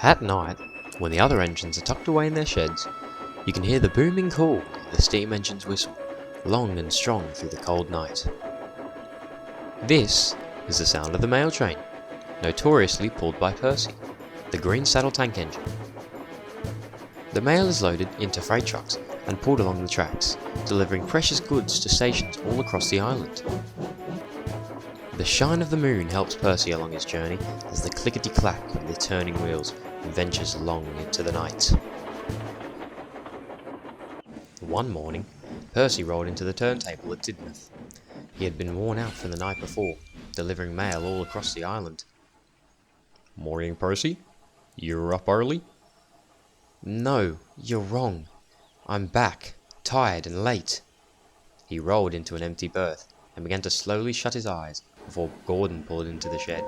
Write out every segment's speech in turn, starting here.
At night, when the other engines are tucked away in their sheds, you can hear the booming call of the steam engine's whistle, long and strong through the cold night. This is the sound of the mail train, notoriously pulled by Percy, the green saddle tank engine. The mail is loaded into freight trucks and pulled along the tracks, delivering precious goods to stations all across the island. The shine of the moon helps Percy along his journey as the clickety-clack of the turning wheels ventures along into the night. One morning, Percy rolled into the turntable at Tidmouth. He had been worn out from the night before, delivering mail all across the island. "Morning, Percy. You're up early?" "No, you're wrong. I'm back, tired and late." He rolled into an empty berth and began to slowly shut his eyes before Gordon pulled into the shed.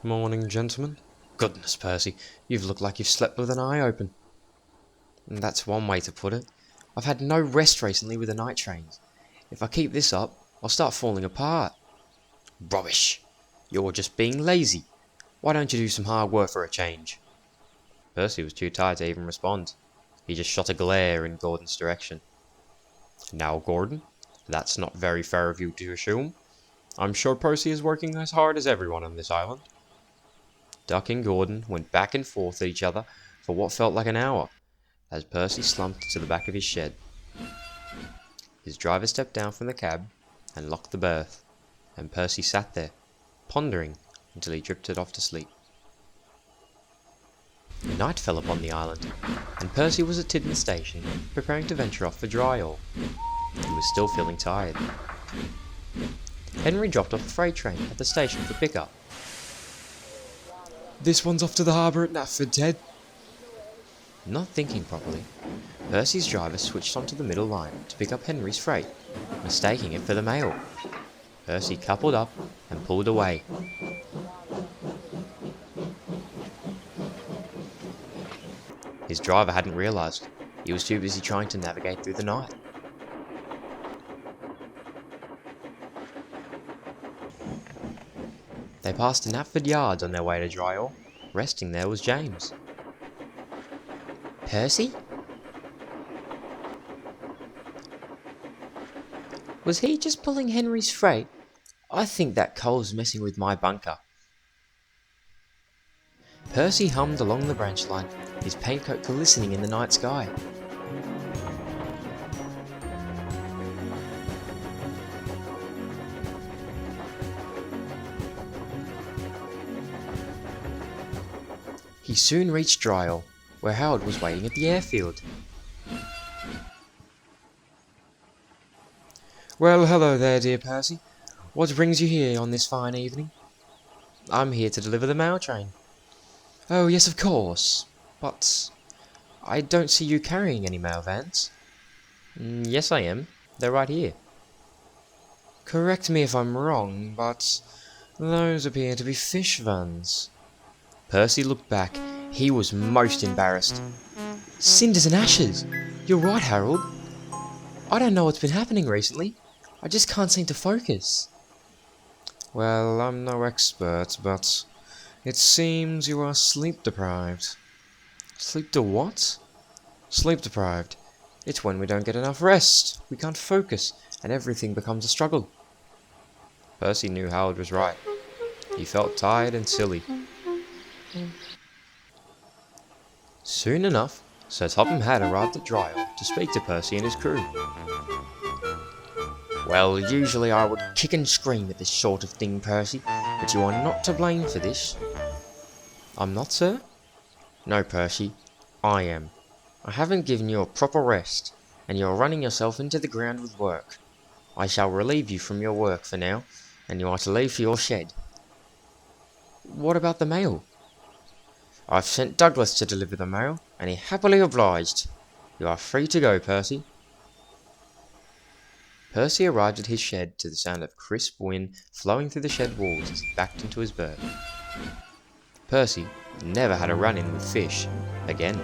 "Morning, gentlemen. Goodness, Percy, you've looked like you've slept with an eye open." "That's one way to put it. I've had no rest recently with the night trains. If I keep this up, I'll start falling apart." "Rubbish! You're just being lazy. Why don't you do some hard work for a change?" Percy was too tired to even respond. He just shot a glare in Gordon's direction. "Now, Gordon, that's not very fair of you to assume. I'm sure Percy is working as hard as everyone on this island." Duck and Gordon went back and forth at each other for what felt like an hour, as Percy slumped to the back of his shed. His driver stepped down from the cab and locked the berth, and Percy sat there, pondering until he drifted off to sleep. Night fell upon the island, and Percy was at Tidmouth Station, preparing to venture off for dry oil. He was still feeling tired. Henry dropped off a freight train at the station for pickup. "This one's off to the harbour at Knapford, Ted." Not thinking properly, Percy's driver switched onto the middle line to pick up Henry's freight, mistaking it for the mail. Percy coupled up and pulled away. His driver hadn't realised. He was too busy trying to navigate through the night. They passed Knapford Yards on their way to dry oil. Resting there was James. "Percy? Was he just pulling Henry's freight? I think that coal's messing with my bunker." Percy hummed along the branch line, his paintcoat glistening in the night sky. He soon reached dry oil, where Howard was waiting at the airfield. "Well, hello there, dear Percy. What brings you here on this fine evening?" "I'm here to deliver the mail train." "Oh, yes, of course. But I don't see you carrying any mail vans." "Yes, I am. They're right here." correct me if I'm wrong, but those appear to be fish vans." Percy looked back. He was most embarrassed. "Cinders and ashes! You're right, Harold. I don't know what's been happening recently. I just can't seem to focus." "Well, I'm no expert, but it seems you are sleep deprived." "Sleep to what?" "Sleep deprived. It's when we don't get enough rest. We can't focus, and everything becomes a struggle." Percy knew Howard was right. He felt tired and silly. Soon enough, Sir Topham Hatt arrived at dry oil to speak to Percy and his crew. "Well, usually I would kick and scream at this sort of thing, Percy, but you are not to blame for this." "I'm not, sir?" "No, Percy, I am. I haven't given you a proper rest, and you are running yourself into the ground with work. I shall relieve you from your work for now, and you are to leave for your shed." "What about the mail?" "I've sent Douglas to deliver the mail, and he happily obliged. You are free to go, Percy." Percy arrived at his shed to the sound of crisp wind flowing through the shed walls as he backed into his berth. Percy never had a run-in with fish again.